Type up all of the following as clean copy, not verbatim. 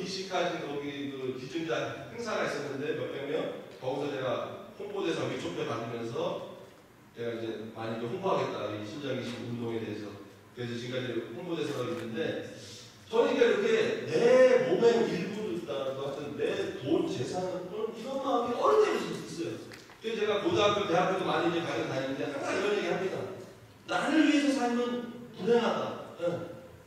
BC까지 거기 그 기증자 행사가 있었는데 몇백 명 거기서 제가 홍보대사 위촉표 받으면서 제가 이제 많이 좀 홍보하겠다 이 신장이식 운동에 대해서 그래서 지금까지 홍보대사가 있는데 저는 이렇게 내 몸의 일부를 같은 내 돈 재산 이런 마음이 어릴 때부터 있었어요. 그래서 제가 고등학교 대학교도 많이 이제 가게 다니는데 항상 이런 얘기 합니다. 나를 위해서 살면 불행하다.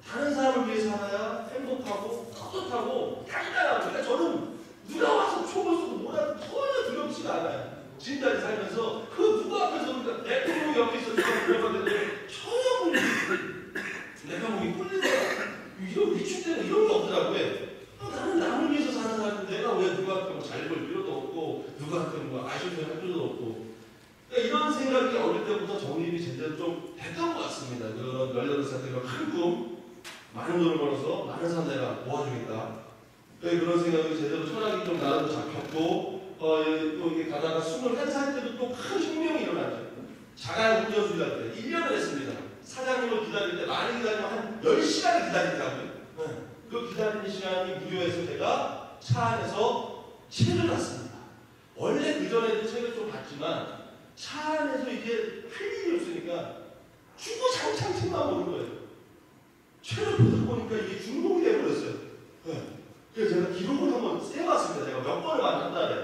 다른 사람을 위해 살아야 행복하고 떳떳하고 간단하고 그러니까 저는 누가 와서 총을 쏘고 뭐라 전혀 두렵지가 않아요. 지금까지 살면서 그 누구 앞에서 그러니까 대통령 옆에 있어서 그러는데 전혀 문제 내가 몸이 꿀린 거야. 이런 위축되는 이런 게 없더라고요. 나는 남을 위해서 사는 사람인데 내가 왜 누구한테 뭐 잘 볼 필요도 없고 누구한테 뭐 아쉬움을 할 필요도 없고 그러니까 이런 생각이 어릴 때부터 정립이 제대로 좀 됐던 것 같습니다. 그런 18살 때 큰 꿈 많은 돈을 벌어서 많은 사람 내가 모아주겠다. 그런 생각이 제대로 철학이 좀 나름대로 잡혔고 또 이게 가다가 21살 때도 또 큰 혁명이 일어났죠. 자가 운전수리 할 때 1년을 했습니다. 사장님을 기다릴 때 많이 기다리면 한 10시간을 기다리더라고요. 그 기다리는 시간이 무료해서 제가 차 안에서 책을 봤습니다. 원래 그전에도 책을 좀 봤지만 차 안에서 이제 할 일이 없으니까 주구장창 책만 보는 거예요. 책을 보다 보니까 이게 중독이 되어버렸어요. 그래서 제가 기록을 한번 세봤습니다. 제가 몇 번을 봤는지 한 달에.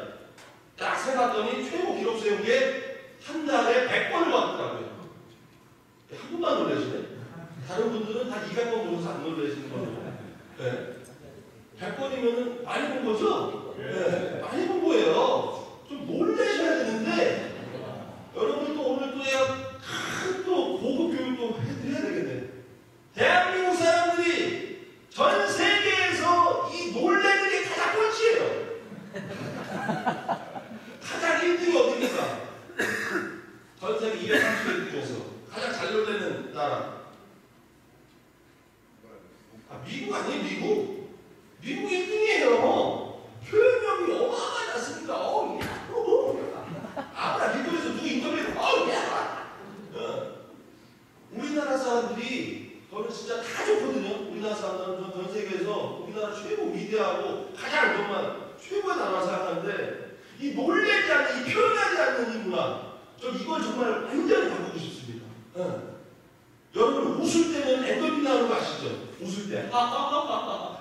딱 세봤더니 최고 기록 세운 게 한 달에 100번을 봤더라고요. 한 분만 놀라시네. 다른 분들은 한 200번 보셔서 안 놀라시는 거죠. 100번이면 많이 본 거죠? 많이 본 거예요. 좀 놀라셔야 되는데 여러분도 오늘 또 큰 또 고급 교육도 해야 되겠네. 대한민국 사람들이 전 세계에서 이 놀라는 게 가장 꼴찌예요. 가장 1등이 어디입니까? 전 세계 230개 중에서 가장 잘 놀라는 나라. 미국 아니에요, 미국? 미국 1등이에요. 표현력이 어마어마하지 않습니까? 아무나 미국에서 누구 인터뷰해도 우리나라 사람들이 저는 진짜 다 좋거든요. 우리나라 사람들은 전 세계에서 우리나라 최고 위대하고 가장 정말 최고의 나라라 생각하는데 이 놀래지 않는, 이 표현하지 않는 이 문화 저 이걸 정말 완전히 바꾸고 싶습니다. 여러분 웃을 때는 엔돌핀 나오는 거 아시죠? 웃을 때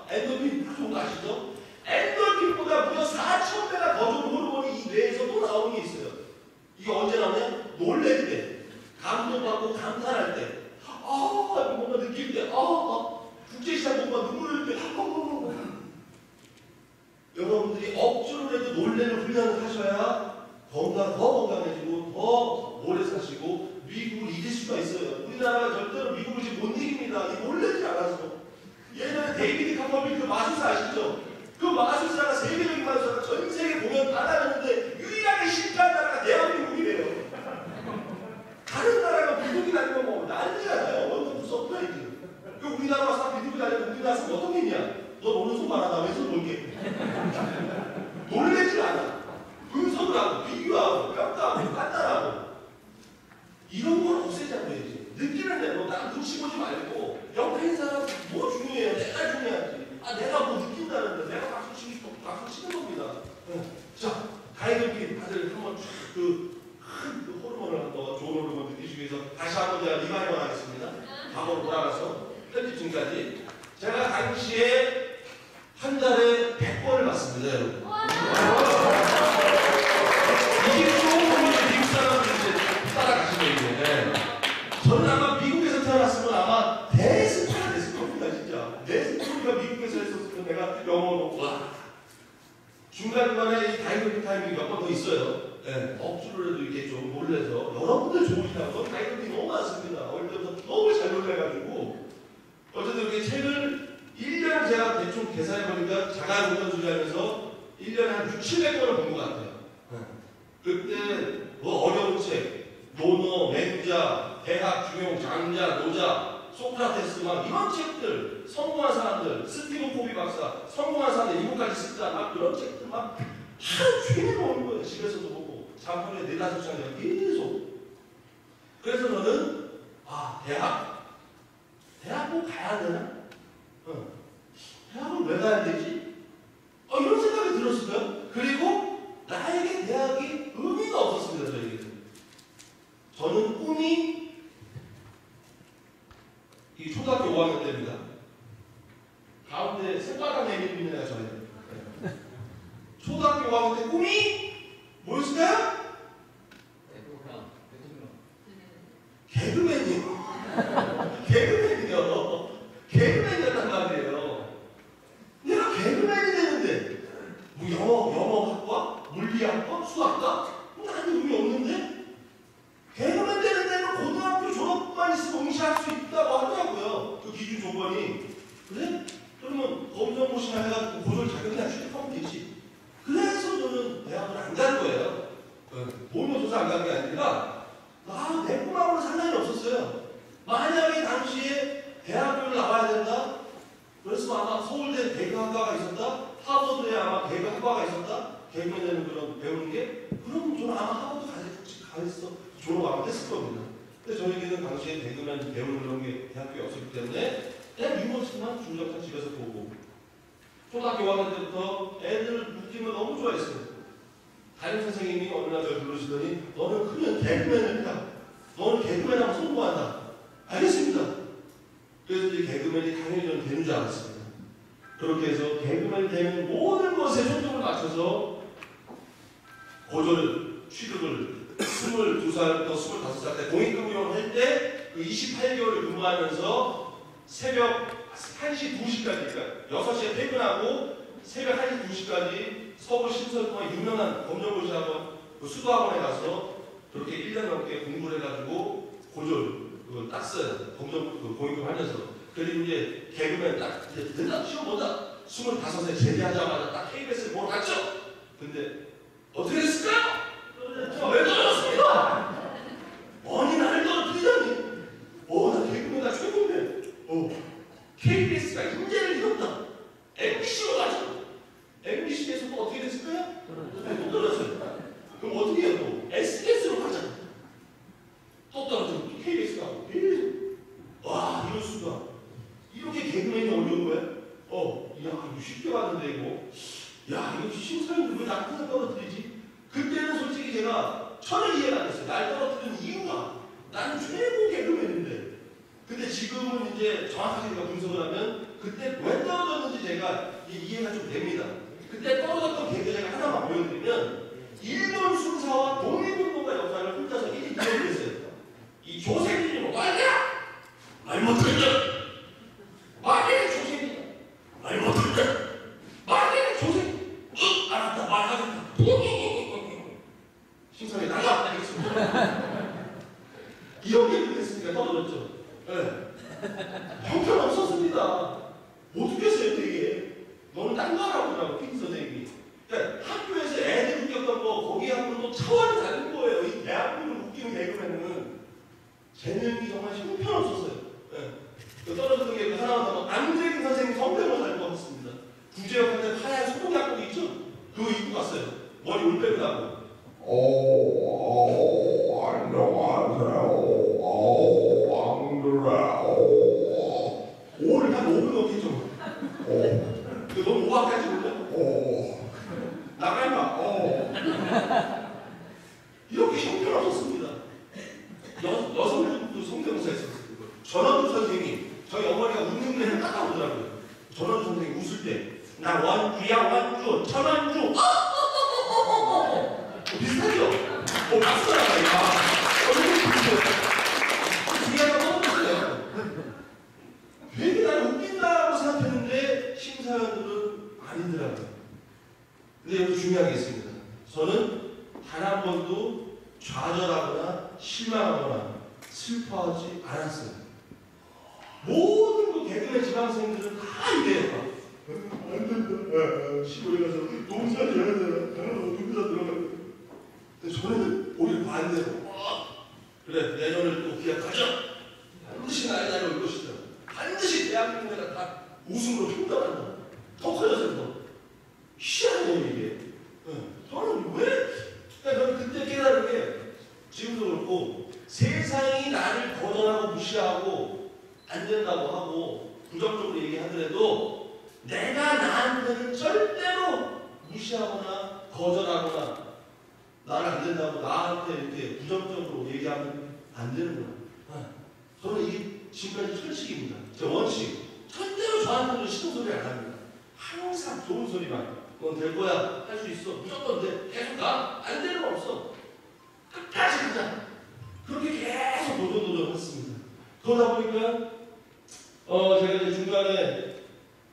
엔돌핀 좋은 거 아시죠? 엔돌핀보다 무려 4,000배가 더 좋은 호르몬이 이 뇌에서 또 나오는 게 있어요. 이게 언제 나오냐? 놀랄 때, 감동받고 감탄할 때, 뭔가 느낄 때, 국제시장 뭔가 눈물 흘릴 때, 여러분들이 억지로 해도 놀래는 훈련을 하셔야 더 건강해지고 더 오래 사시고 미국을 이길 수가 있어요. 우리나라가 절대로 미국을 지금 못 이깁니다. 이 놀라지 않아서. 예전에 데이비드 카퍼빌 그 마술사 아시죠? 그 마술사가 세계적인 마술사가 전 세계 공연 다 다녔는데 유일하게 실패한 나라가 대한민국이래요. 다른 나라가 비둘기 다니면 뭐 난리가 나요. 원더풀 서프라이즈. 그 우리나라 와서 비둘기 다니면 우리나라 사람 어떤 일이야? 너 노는 손 봐라. 나 왼손 볼게. 놀래지 않아. 분석을 하고 비교하고 평가하고 판단하고 이런 걸 없애자고 해야지. 느끼는 대로 나 눈치 보지 말고 옆에 있는 사람 뭐 중요해요? 내가 중요하지. 내가 뭐 느낀다는데 내가 박수 치고 싶어 박수 치는 겁니다. 자, 다이어트 다들 한번 큰 호르몬을 한번 좋은 호르몬 느끼시기 위해서 다시 한번 제가 리마이벌 하겠습니다. 과거로 돌아가서 편집증까지 제가 당시에 한 달에 100번을 봤습니다, 여러분. 이게 조금 미국 사람들이 이제 따라가시는 거예요. 저는 아마 미국에서 태어났으면 아마 대스타가 됐을 겁니다, 진짜. 내 스토리가 미국에서 했었으면 내가 영어로 중간중간에 이 다이어트 타임이 몇 번 더 있어요. 억지로라도 이렇게 좀 놀래서 여러분들 좋으시다고 다이어트 너무 많습니다. 어릴 때부터 너무 잘 놀래가지고 어쨌든 이렇게 책을 1년을 제가 대충 계산해보니까 자가 운전수리 하면서 1년에 한 600~700권을 본 것 같아요. 그때 뭐 어려운 책, 논어, 맹자, 대학, 중용, 장자, 노자, 소크라테스 막 이런 책들, 성공한 사람들, 스티븐 코비 박사, 성공한 사람들 이거까지 쓰자 막 그런 책들 막 하루 종일 보는 거예요. 집에서도 보고 잠깐에 4~5시간 계속. 그래서 저는 대학 꼭 가야 되나? 대학을 왜 가야 되지? 5학년 때입니다. 가운데 손바닥 내밀는 애가 저예요. 초등학교 5학년 때 꿈이 뭐였을까요? 개그맨이요. 개그맨이요. 개그맨이었단 말이에요. 내가 개그맨이 되는데 뭐 영어학과, 물리학과, 수학과? 난 의미 없는데? 개그맨 되는데 고등학교 졸업만 있으면 응시할 수 있다고 하더라고요. 그 기준 조건이. 그래? 그러면 검정고시나 해가지고 고졸 자격이나 취득하면 되지. 그래서 저는 대학을 안 간 거예요. 몸이 없어서 안 간 게 아니라 내 꿈하고는 상관이 없었어요. 만약에 당시에 대학교를 나와야 된다? 그래서 아마 서울대 개그학과가 있었다? 하버드에 아마 개그학과가 있었다? 개그맨 되는 그런 배우는 게? 그럼 저는 아마 하버드 가서 졸업 아마 했을 겁니다. 근데 저에게는 당시에 개그맨 배우는 그런 게 대학교에 없었기 때문에 그냥 유머스만 중력한 집에서 보고 초등학교 5학년 때부터 애들 웃기는 걸 너무 좋아했어요. 담임 선생님이 어느 날 저를 부르시더니 너는 크면 개그맨을 해라. 너는 개그맨하고 성공한다. 알겠습니다. 그래서 이제 개그맨이 당연히 저는 되는 줄 알았습니다. 그렇게 해서 개그맨이 되는 모든 것에 초점을 맞춰서 고졸 취득을 22살부터 25살 때 공익근무원 할 때 그 28개월을 근무하면서 새벽 1시, 2시까지, 그러니까 6시에 퇴근하고 새벽 1시, 2시까지 서울 신설동의 유명한 검정고시학원 그 수도학원에 가서 그렇게 1년 넘게 공부를 해가지고 고졸 그걸 땄어요. 그 공익근무 하면서. 그리고 이제 개그맨 딱 된다 시험 본다. 25세 제대하자마자 딱 KBS에 보러 갔죠. 근데 어떻게 됐을까요? 왜 떨어졌습니까? 아니 나를 떨어뜨리다니. 나 개그맨 최고인데. KBS가 인재를 잃었다. MBC로 가죠. MBC에서 또 어떻게 됐을까요? 또 떨어졌어요. 그럼 어떻게 해요? 또 SBS로 가자. 또 떨어지고 또 KBS 가고. 와 이럴 수가. 이렇게 개그맨이 어려운 거야? 이거 쉽게 봤는데 이거. 야 이거 심사위원들 왜 나한테 떨어뜨리지? 그때는 솔직히 제가 전혀 이해가 안 됐어요. 날 떨어뜨리는 이유가. 나는 최고 개그맨인데. 근데 지금은 이제 정확하게 제가 분석을 하면 그때 왜 떨어졌는지 제가 이해가 좀 됩니다. 그때 떨어졌던 개그 제가 하나만 보여드리면 일본 순사와 독립운동가 역사를 혼자서 1위 기억을 했어요. 이 조세민이 말이야! 말 못듣는다! 말이야 조세민! 말 못듣는다! 말이야 조세민! 알았다 말하겠다! 신성이 나가! 알겠습니다. 이런 개그를 했으니까 떨어졌죠. 네. 형편없었습니다. 어떻게 했어요, 되게? 너는 딴 거 하라고 PD 선생님이. 그러니까 학교에서 애들 웃겼던 거, 거기하고는 또 차원이 다른 거예요. 이 대학교를 웃기는 개그맨은. 재능이 정말 형편없었어요. 네. 떨어지는 게 하나만 더, 안재긴 선생님 성대모사 입고 갔습니다. 구제역 할 때 하얀 소독 약국 있죠? 그거 입고 갔어요. 머리 올 빼고 나고. 안녕하세요. 오를 한 5분 넘게 좀. 너무 오학까지 몰라? 나갈까? 이렇게 형편없었습니다. 여성분도 성대모사 했었어요. 전원주 선생님이 저희 어머니가 웃는 데는 깎아오더라고요. 전원주 선생님 웃을 때 나 원주야 원주 천원주 비슷하죠? 박수 나가니까 뒤에가 떠들었어요. 되게 나를 웃긴다고 생각했는데 심사위원들은 아니더라고요. 근데 여기 중요한 게 있습니다. 저는 단 한 번도 좌절하거나 실망하거나 슬퍼하지 않았어요. 모든 그 개그맨 지방생들은 다 이래요. 안 된다. 시골에 가서 농사 지어야 되나? 농사 들어가고. 근데 저는 오히려 반대로. 그래, 내년을 또 기약하자. 반드시 나의 날이 올 것이다. 반드시 대한민국에다 다 우승으로 평가한다. 더 커져서 더. 희한해요, 이게. 저는 왜? 저는 그때 깨달은 게 지금도 그렇고 세상이 나를 거절하고 무시하고 안 된다고 하고 부정적으로 얘기하더라도 내가 나한테는 절대로 무시하거나 거절하거나 나는 안 된다고 나한테 이렇게 부정적으로 얘기하면 안 되는 거야. 저는 이게 지금까지 철칙입니다. 제 원칙. 절대로 저한테는 시동소리 안 합니다. 항상 좋은 소리만. 넌 될 거야. 할 수 있어. 무조건 돼. 계속 가. 안 되는 거 없어. 끝까지 가자. 그렇게 계속 도전했습니다. 그러다 보니까 제가 이제 중간에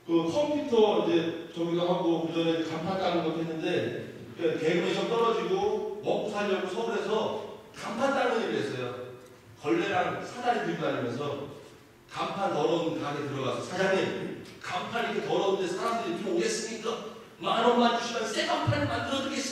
그 컴퓨터 이제 저기도 하고 그 전에 간판 닦는 것도 했는데 대금이 좀 떨어지고 먹고 살려고 서울에서 간판 닦는 일을 했어요. 걸레랑 사다리 들고 다니면서 간판 더러운 가게 들어가서 사장님 간판이 이렇게 더러운데 사람들이 좀 오겠습니까? 10,000원만 주시면 새 간판을 만들어 드리겠습니다.